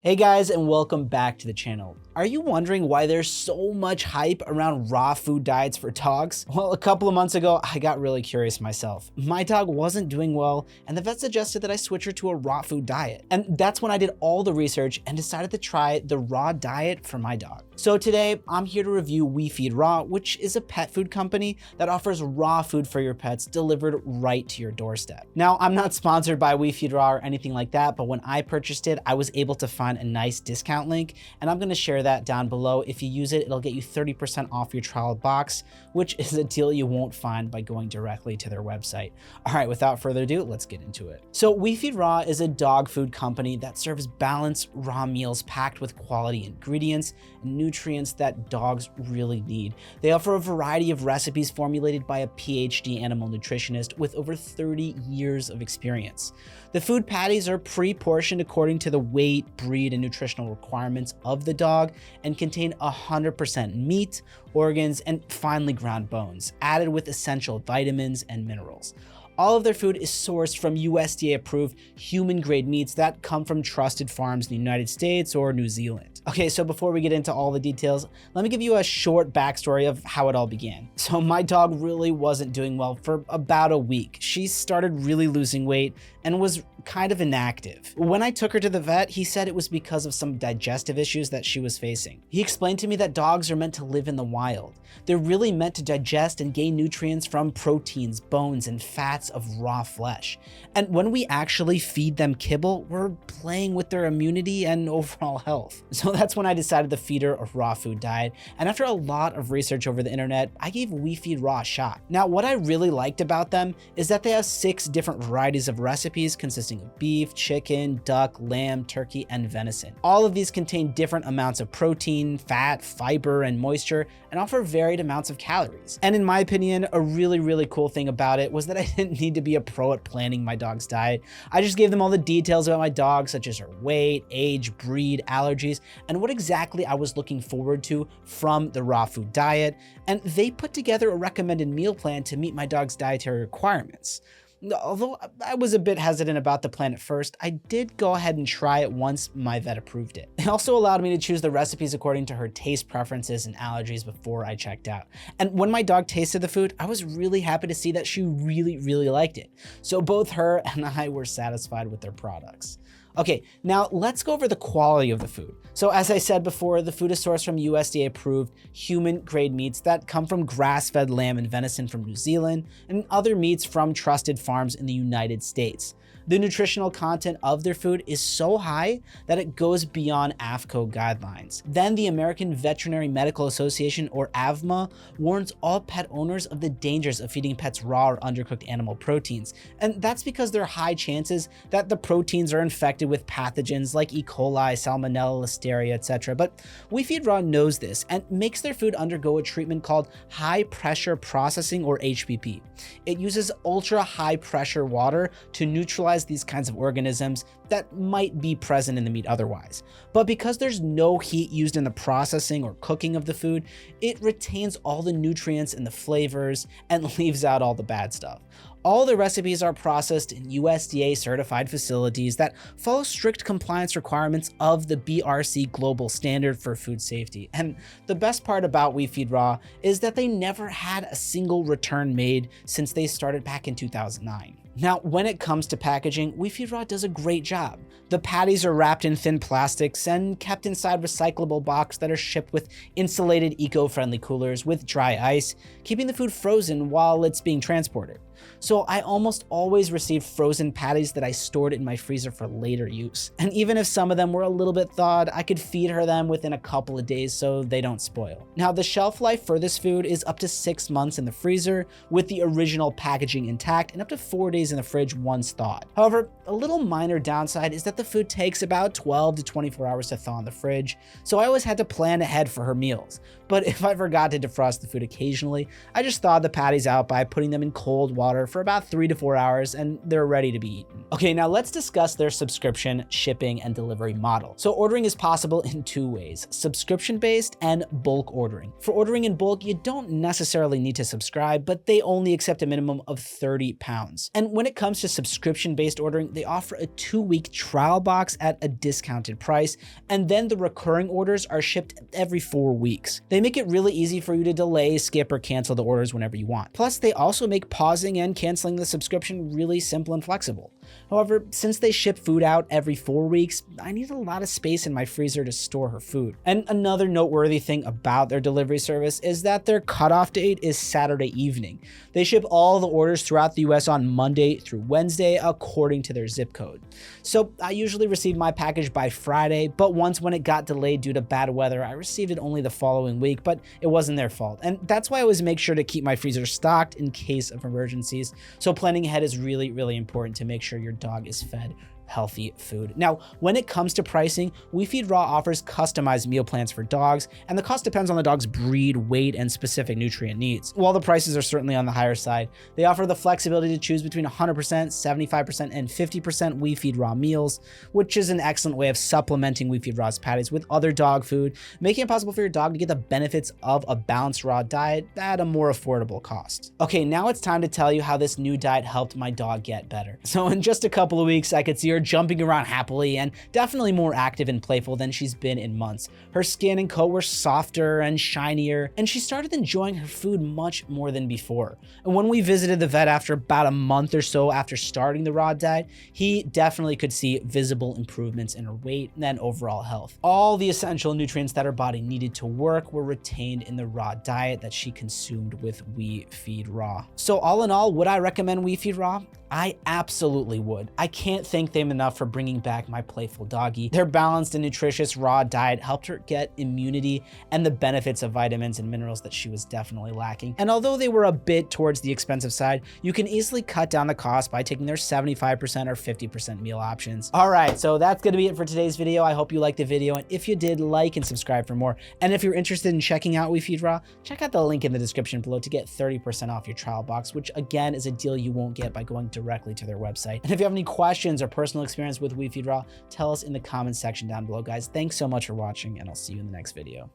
Hey guys, and welcome back to the channel. Are you wondering why there's so much hype around raw food diets for dogs? Well, a couple of months ago, I got really curious myself. My dog wasn't doing well, and the vet suggested that I switch her to a raw food diet. And that's when I did all the research and decided to try the raw diet for my dog. So today, I'm here to review We Feed Raw, which is a pet food company that offers raw food for your pets delivered right to your doorstep. Now, I'm not sponsored by We Feed Raw or anything like that, but when I purchased it, I was able to find a nice discount link, and I'm going to share that down below. If you use it, it'll get you 30% off your trial box, which is a deal you won't find by going directly to their website. All right, without further ado, let's get into it. So We Feed Raw is a dog food company that serves balanced raw meals packed with quality ingredients and nutrients that dogs really need. They offer a variety of recipes formulated by a PhD animal nutritionist with over 30 years of experience. The food patties are pre-portioned according to the weight, breed, and nutritional requirements of the dog and contain 100% meat, organs, and finely ground bones, added with essential vitamins and minerals. All of their food is sourced from USDA-approved human-grade meats that come from trusted farms in the United States or New Zealand. Okay, so before we get into all the details, let me give you a short backstory of how it all began. So my dog really wasn't doing well for about a week. She started really losing weight and was kind of inactive. When I took her to the vet, he said it was because of some digestive issues that she was facing. He explained to me that dogs are meant to live in the wild. They're really meant to digest and gain nutrients from proteins, bones, and fats of raw flesh. And when we actually feed them kibble, we're playing with their immunity and overall health. So that's when I decided to feed her a raw food diet. And after a lot of research over the internet, I gave We Feed Raw a shot. Now, what I really liked about them is that they have 6 different varieties of recipes consisting of beef, chicken, duck, lamb, turkey, and venison. All of these contain different amounts of protein, fat, fiber, and moisture, and offer varied amounts of calories. And in my opinion, a really cool thing about it was that I didn't need to be a pro at planning my dog's diet. I just gave them all the details about my dog, such as her weight, age, breed, allergies, and what exactly I was looking forward to from the raw food diet, and they put together a recommended meal plan to meet my dog's dietary requirements. Although I was a bit hesitant about the plan at first, I did go ahead and try it once my vet approved it. It also allowed me to choose the recipes according to her taste preferences and allergies before I checked out. And when my dog tasted the food, I was really happy to see that she really liked it. So both her and I were satisfied with their products. Okay, now let's go over the quality of the food. So as I said before, the food is sourced from USDA-approved human-grade meats that come from grass-fed lamb and venison from New Zealand and other meats from trusted farms in the United States. The nutritional content of their food is so high that it goes beyond AAFCO guidelines. Then the American Veterinary Medical Association, or AVMA, warns all pet owners of the dangers of feeding pets raw or undercooked animal proteins. And that's because there are high chances that the proteins are infected with pathogens like E. coli, Salmonella, Listeria, etc. But We Feed Raw knows this and makes their food undergo a treatment called high pressure processing, or HPP. It uses ultra high pressure water to neutralize these kinds of organisms that might be present in the meat otherwise. But because there's no heat used in the processing or cooking of the food, it retains all the nutrients and the flavors and leaves out all the bad stuff. All the recipes are processed in USDA certified facilities that follow strict compliance requirements of the BRC Global Standard for Food Safety. And the best part about We Feed Raw is that they never had a single return made since they started back in 2009. Now, when it comes to packaging, We Feed Raw does a great job. The patties are wrapped in thin plastics and kept inside recyclable boxes that are shipped with insulated eco-friendly coolers with dry ice, keeping the food frozen while it's being transported. So I almost always received frozen patties that I stored in my freezer for later use. And even if some of them were a little bit thawed, I could feed her them within a couple of days so they don't spoil. Now, the shelf life for this food is up to 6 months in the freezer with the original packaging intact and up to 4 days in the fridge once thawed. However, a little minor downside is that the food takes about 12 to 24 hours to thaw in the fridge, so I always had to plan ahead for her meals. But if I forgot to defrost the food occasionally, I just thawed the patties out by putting them in cold water slaughter for about 3 to 4 hours and they're ready to be eaten. Okay, now let's discuss their subscription, shipping, and delivery model. So ordering is possible in 2 ways, subscription-based and bulk ordering. For ordering in bulk, you don't necessarily need to subscribe, but they only accept a minimum of 30 pounds. And when it comes to subscription-based ordering, they offer a 2-week trial box at a discounted price, and then the recurring orders are shipped every 4 weeks. They make it really easy for you to delay, skip, or cancel the orders whenever you want. Plus, they also make pausing and canceling the subscription really simple and flexible. However, since they ship food out every 4 weeks, I need a lot of space in my freezer to store her food. And another noteworthy thing about their delivery service is that their cutoff date is Saturday evening. They ship all the orders throughout the US on Monday through Wednesday according to their zip code. So I usually receive my package by Friday, but once when it got delayed due to bad weather, I received it only the following week, but it wasn't their fault. And that's why I always make sure to keep my freezer stocked in case of emergencies. So planning ahead is really, really important to make sure your dog is fed healthy food. Now, when it comes to pricing, WeFeed Raw offers customized meal plans for dogs, and the cost depends on the dog's breed, weight, and specific nutrient needs. While the prices are certainly on the higher side, they offer the flexibility to choose between 100%, 75%, and 50% WeFeed Raw meals, which is an excellent way of supplementing WeFeed Raw's patties with other dog food, making it possible for your dog to get the benefits of a balanced raw diet at a more affordable cost. Okay, now it's time to tell you how this new diet helped my dog get better. So in just a couple of weeks, I could see her jumping around happily and definitely more active and playful than she's been in months. Her skin and coat were softer and shinier, and she started enjoying her food much more than before. And when we visited the vet after about a month or so after starting the raw diet, he definitely could see visible improvements in her weight and overall health. All the essential nutrients that her body needed to work were retained in the raw diet that she consumed with WeFeed Raw. So all in all, would I recommend WeFeed Raw? I absolutely would. I can't thank them enough for bringing back my playful doggy. Their balanced and nutritious raw diet helped her get immunity and the benefits of vitamins and minerals that she was definitely lacking. And although they were a bit towards the expensive side, you can easily cut down the cost by taking their 75% or 50% meal options. All right, so that's gonna be it for today's video. I hope you liked the video, and if you did, like and subscribe for more. And if you're interested in checking out WeFeed Raw, check out the link in the description below to get 30% off your trial box, which again is a deal you won't get by going directly to their website. And if you have any questions or personal experience with WeFeed Raw, tell us in the comments section down below, guys. Thanks so much for watching, and I'll see you in the next video.